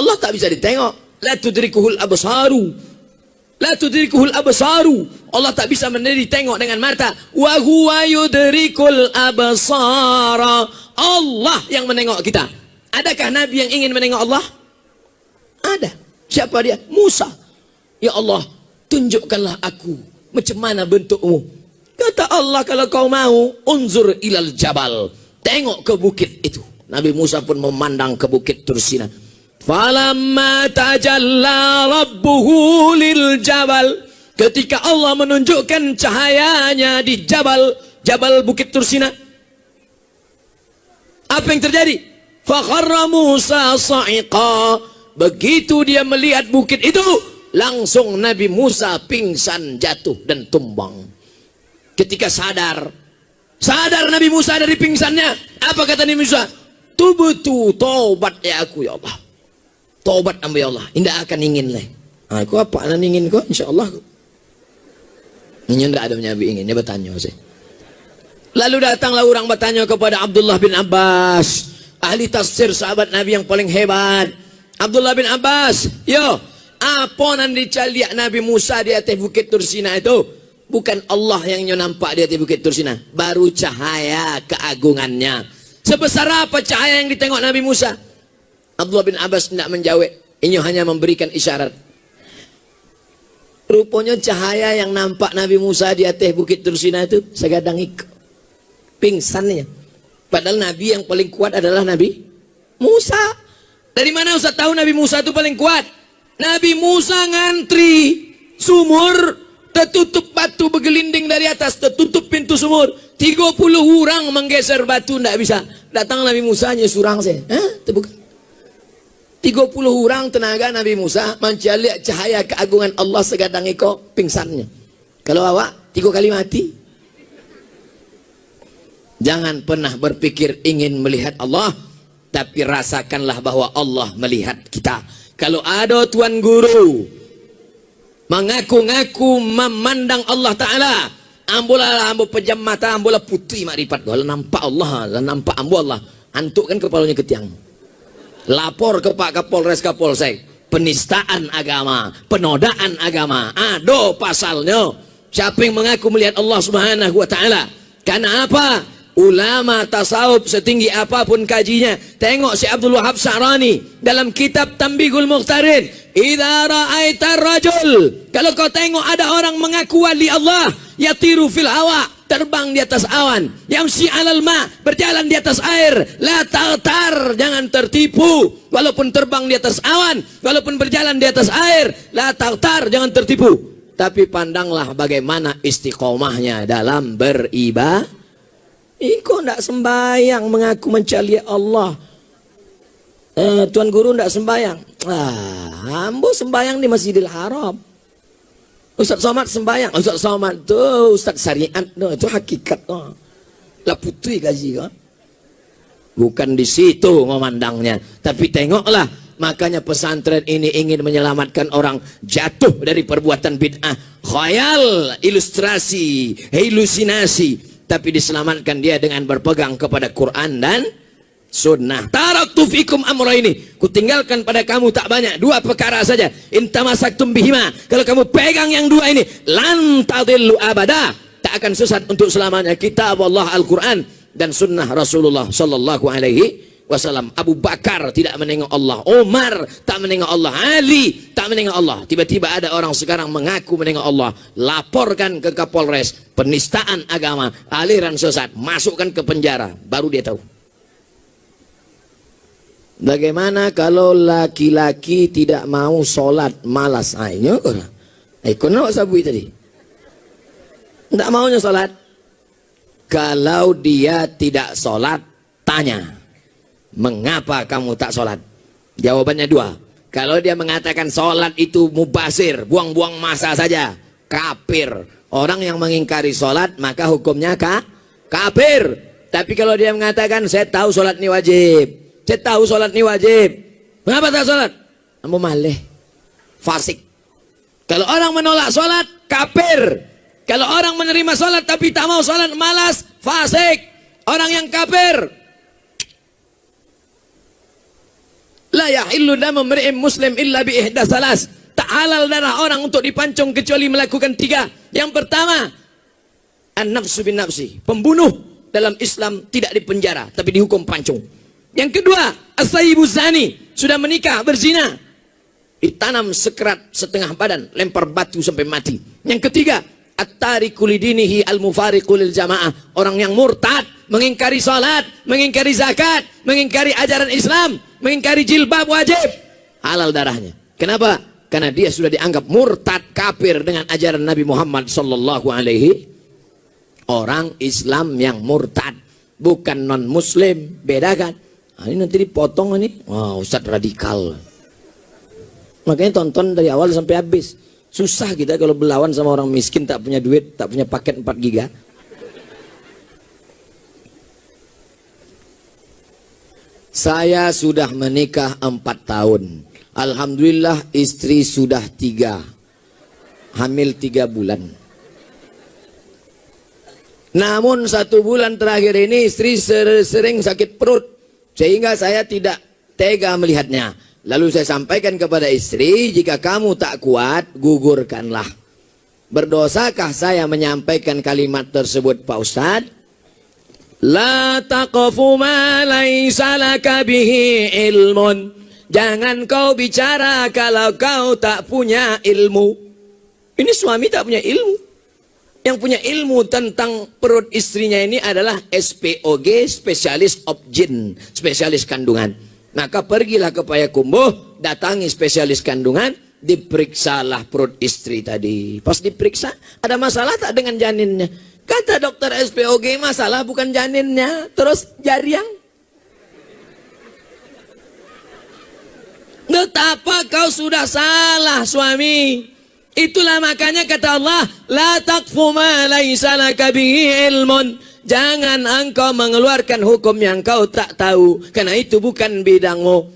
Allah tak bisa ditengok. La tudrikuhul absaru. La tudrikuhul absaru. Allah tak bisa ditengok dengan mata. Wa huwa yudrikul absara. Allah yang menengok kita. Adakah Nabi yang ingin menengok Allah? Ada. Siapa dia? Musa. Ya Allah, tunjukkanlah aku macam mana bentukmu. Kata Allah, kalau kau mau, unzur ilal jabal. Tengok ke bukit itu. Nabi Musa pun memandang ke bukit Tursina. Falamma tajalla rabbuhu lil jabal. Ketika Allah menunjukkan cahayanya di Jabal Bukit Tursina. Apa yang terjadi? Fakharra Musa sa'iqa. Begitu dia melihat bukit itu, langsung Nabi Musa pingsan, jatuh dan tumbang. Ketika sadar Nabi Musa dari pingsannya, apa kata Nabi Musa? Tubtu, taubat ya aku ya Allah. Taubat amba ya Allah, indah akan ingin leh. Aku apa anak ingin kok insyaallah. Ini ndak ada Nabi ingin, dia bertanya saya. Lalu datanglah orang bertanya kepada Abdullah bin Abbas, ahli tafsir sahabat Nabi yang paling hebat. Abdullah bin Abbas, yo, apa nan dicaliak Nabi Musa di atas bukit Tursina itu? Bukan Allah yang nampak di atas bukit Tursina, baru cahaya keagungannya. Sebesar apa cahaya yang ditengok Nabi Musa? Abdullah bin Abbas tidak menjawab, ini hanya memberikan isyarat. Rupanya cahaya yang nampak Nabi Musa di atas bukit Tursina itu segadang ikut pingsannya. Padahal Nabi yang paling kuat adalah Nabi Musa. Dari mana Ustaz tahu Nabi Musa itu paling kuat? Nabi Musa ngantri sumur, tertutup batu bergelinding dari atas, tertutup pintu sumur. 30 orang menggeser batu, tidak bisa. Datang Nabi Musa hanya surang saya. Terbuka. 30 orang tenaga Nabi Musa mencari cahaya keagungan Allah segadang iko pingsannya. Kalau awak 3 kali mati. Jangan pernah berpikir ingin melihat Allah, tapi rasakanlah bahwa Allah melihat kita. Kalau ada tuan guru mengaku-ngaku memandang Allah Ta'ala, ambolah ambo pejam mata, ambolah putih makrifat, kalau nampak Allah, nampak ambo Allah, antuk kan kepalanya ke tiang. Lapor ke Pak Kapolres Kapolsek, penistaan agama, penodaan agama, ada pasalnya. Siapa yang mengaku melihat Allah Subhanahu wa Ta'ala? Karena apa? Ulama tasawuf setinggi apapun kajinya, tengok si Abdul Wahab Sa'rani dalam kitab Tambihul Mukhtarin, idza ra'aita rajul, kalau kau tengok ada orang mengaku wali Allah, yatiru fil hawa, terbang di atas awan, yamsi 'alal ma, berjalan di atas air, la ta'tar, jangan tertipu. Walaupun terbang di atas awan, walaupun berjalan di atas air, la ta'tar, jangan tertipu. Tapi pandanglah bagaimana istiqomahnya dalam beribadah. Iko ndak sembayang mengaku mencari Allah. Tuan guru ndak sembayang. Ambo sembayang di Masjidil Haram. Ustaz Somad sembayang. Ustaz Somad tuh Ustaz syariat tuh, itu hakikat tuh. Lah putri gaji kan. Bukan di situ memandangnya, tapi tengoklah. Makanya pesantren ini ingin menyelamatkan orang jatuh dari perbuatan bid'ah, khayal, ilustrasi, halusinasi. Tapi diselamatkan dia dengan berpegang kepada Quran dan Sunnah. Taraktu fikum amra ini, kutinggalkan pada kamu tak banyak, 2 perkara saja. Intamasaktum bihima, kalau kamu pegang yang 2 ini, lan tadillu abada, tak akan sesat untuk selamanya. Kitab Allah Al-Quran dan Sunnah Rasulullah Sallallahu Alaihi Wasallam. Abu Bakar tidak menengok Allah, Umar tak menengok Allah, Ali tak menengok Allah. Tiba-tiba ada orang sekarang mengaku menengok Allah, laporkan ke Kapolres, penistaan agama, aliran sesat, masukkan ke penjara, baru dia tahu. Bagaimana kalau laki-laki tidak mau sholat, malas? Ayo, kono sabui tadi, tidak maunya sholat. Kalau dia tidak sholat, tanya, mengapa kamu tak sholat? Jawabannya 2. Kalau dia mengatakan sholat itu mubazir, buang-buang masa saja, kafir. Orang yang mengingkari sholat maka hukumnya kafir. Tapi kalau dia mengatakan saya tahu sholat ini wajib, saya tahu sholat ini wajib, mengapa tak sholat? Kamu malih, fasik. Kalau orang menolak sholat, kafir. Kalau orang menerima sholat tapi tak mau sholat, malas, fasik. Orang yang kafir. La yahillu damu mri'in muslim illa bi ihda salas. Tak halal darah orang untuk dipancung kecuali melakukan 3. Yang pertama, an-nafsu bin nafsi. Pembunuh dalam Islam tidak dipenjara, tapi dihukum pancung. Yang kedua, as-sayyibu zani. Sudah menikah, berzina, ditanam sekerat setengah badan, lempar batu sampai mati. Yang ketiga, at-tariku lidinihi al-mufariqu lil jamaah. Orang yang murtad, mengingkari salat, mengingkari zakat, mengingkari ajaran Islam, mengingkari jilbab wajib, halal darahnya. Kenapa? Karena dia sudah dianggap murtad, kafir dengan ajaran Nabi Muhammad sallallahu alaihi. Orang Islam yang murtad, bukan non muslim, bedakan. Ini nanti dipotong ini. Wah, Ustadz radikal. Makanya tonton dari awal sampai habis. Susah kita kalau berlawan sama orang miskin, tak punya duit, tak punya paket 4 giga. Saya sudah menikah 4 tahun. Alhamdulillah istri sudah 3. Hamil 3 bulan. Namun 1 bulan terakhir ini istri sering sakit perut. Sehingga saya tidak tega melihatnya. Lalu saya sampaikan kepada istri, jika kamu tak kuat, gugurkanlah. Berdosakah saya menyampaikan kalimat tersebut, Pak Ustadz? La taqfu ma laysa laka bihi ilmun. Jangan kau bicara kalau kau tak punya ilmu. Ini suami tak punya ilmu. Yang punya ilmu tentang perut istrinya ini adalah SPOG, spesialis obgyn, spesialis kandungan. Maka pergilah ke Payakumbuh, datangi spesialis kandungan, diperiksalah perut istri tadi. Pas diperiksa, ada masalah tak dengan janinnya? Kata dokter SPOG, masalah bukan janinnya, terus jariang. Betapa kau sudah salah, suami. Itulah makanya kata Allah, la taqfu ma laysa laka bihi ilmun. Jangan engkau mengeluarkan hukum yang kau tak tahu, karena itu bukan bidangmu.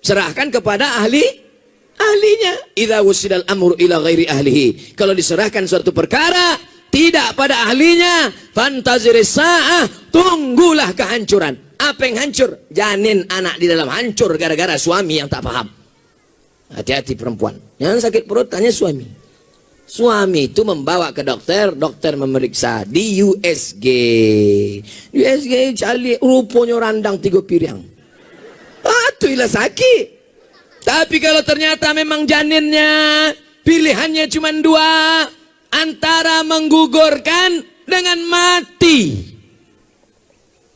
Serahkan kepada ahlinya. Idza wusidal amru ila ghairi ahlihi. Kalau diserahkan suatu perkara tidak pada ahlinya, fantaziris sa'ah, tunggulah kehancuran. Apa yang hancur? Janin anak di dalam hancur gara-gara suami yang tak paham. Hati-hati perempuan. Yang sakit perut tanya suami. Suami itu membawa ke dokter, dokter memeriksa di USG. USG cali rupanya randang 3 piring. Itulah sakit. Tapi kalau ternyata memang janinnya pilihannya cuma 2, antara menggugurkan dengan mati.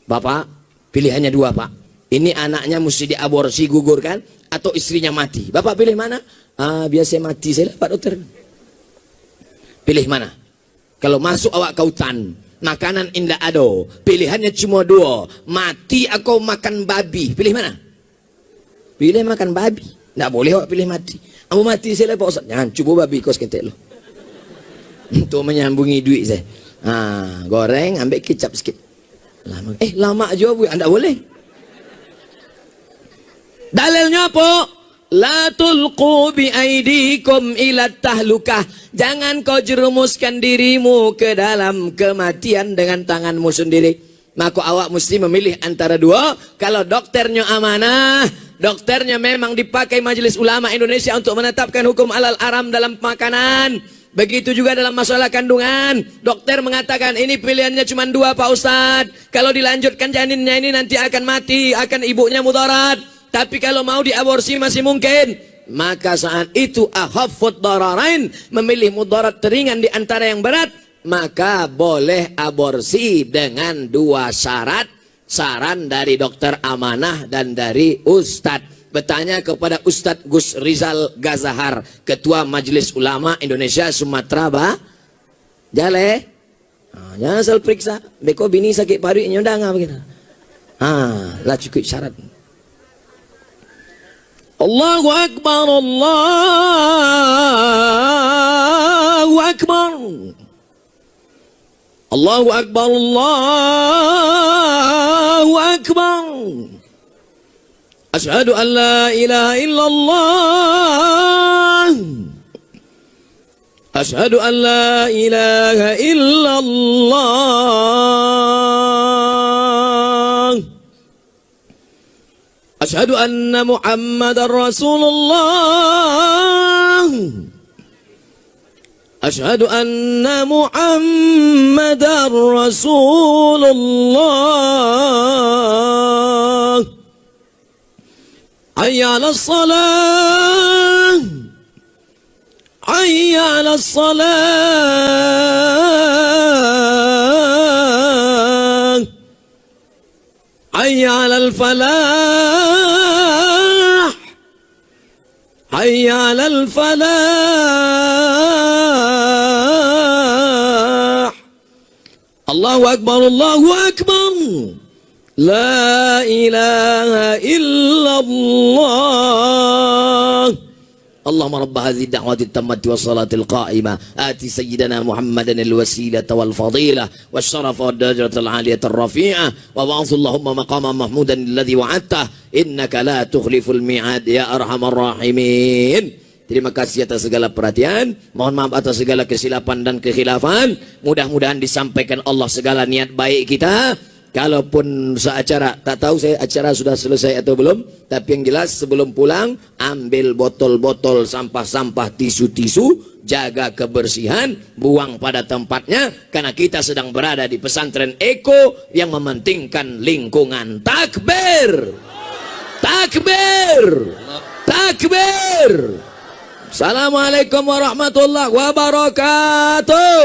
Bapak, pilihannya 2, Pak. Ini anaknya mesti diaborsi, gugurkan, atau istrinya mati. Bapak pilih mana? Biasa mati saya, Pak Dokter. Pilih mana? Kalau masuk awak ke hutan, makanan indah ado, pilihannya cuma 2, mati atau makan babi. Pilih mana? Pilih makan babi. Tidak boleh awak pilih mati. Kamu mati saya, Pak Ustaz. Jangan, coba babi kos kentek lo. Untuk menyambungi duit saya. Goreng, ambil kecap sikit. Lama aja bu, anda boleh. Dalilnya apa? La tulqu bi aidikum ila tahlukah. Jangan kau jerumuskan dirimu ke dalam kematian dengan tanganmu sendiri. Maka awak mesti memilih antara 2. Kalau dokternya amanah, dokternya memang dipakai Majelis Ulama Indonesia untuk menetapkan hukum halal haram dalam makanan. Begitu juga dalam masalah kandungan. Dokter mengatakan ini pilihannya cuma 2, Pak Ustadz. Kalau dilanjutkan janinnya ini nanti akan mati, akan ibunya mudarat. Tapi kalau mau diaborsi masih mungkin. Maka saat itu akhaffud dararain, memilih mudarat teringan di antara yang berat, maka boleh aborsi dengan 2 syarat. Saran dari dokter amanah dan dari Ustadz. Bertanya kepada Ustadz Gus Rizal Gazahar, Ketua Majelis Ulama Indonesia Sumatera Jale. Jangan asal periksa. Beko bini sakit paru nyodang apa gitu. Lah cukup syarat. Allahu Akbar, Allahu Akbar. Allahu Akbar, Allahu Akbar. Asyhadu an la ilaha illallah. Asyhadu an la ilaha illallah. Asyhadu anna Muhammadar Rasulullah. Asyhadu anna Muhammadar Rasulullah. Hayya 'alas salah. Hayya 'alas salah. Hayya 'alal falah. Hayya 'alal falah. Allahu akbar, Allahu akbar. La ilaha illallah. Allahumma rabb hadhihi ad-da'wati at-tammati was-salati al-qa'imah ati sayyidina Muhammadan al-wasilata wal-fadilah wasyarafa wad-darajata al-'aliyata ar-rafi'ah wa ba'ath Allahumma maqaman mahmudan alladhi wa'adtah innaka la tukhliful mi'ad ya arhamar rahimin. Terima kasih atas segala perhatian. Mohon maaf atas segala kesilapan dan kekhilafan. Mudah-mudahan disampaikan Allah segala niat baik kita. Kalaupun seacara, tak tahu saya acara sudah selesai atau belum, tapi yang jelas sebelum pulang ambil botol-botol sampah-sampah, tisu-tisu, jaga kebersihan, buang pada tempatnya, karena kita sedang berada di pesantren Eko yang mementingkan lingkungan. Takbir, takbir, takbir. Assalamualaikum warahmatullahi wabarakatuh.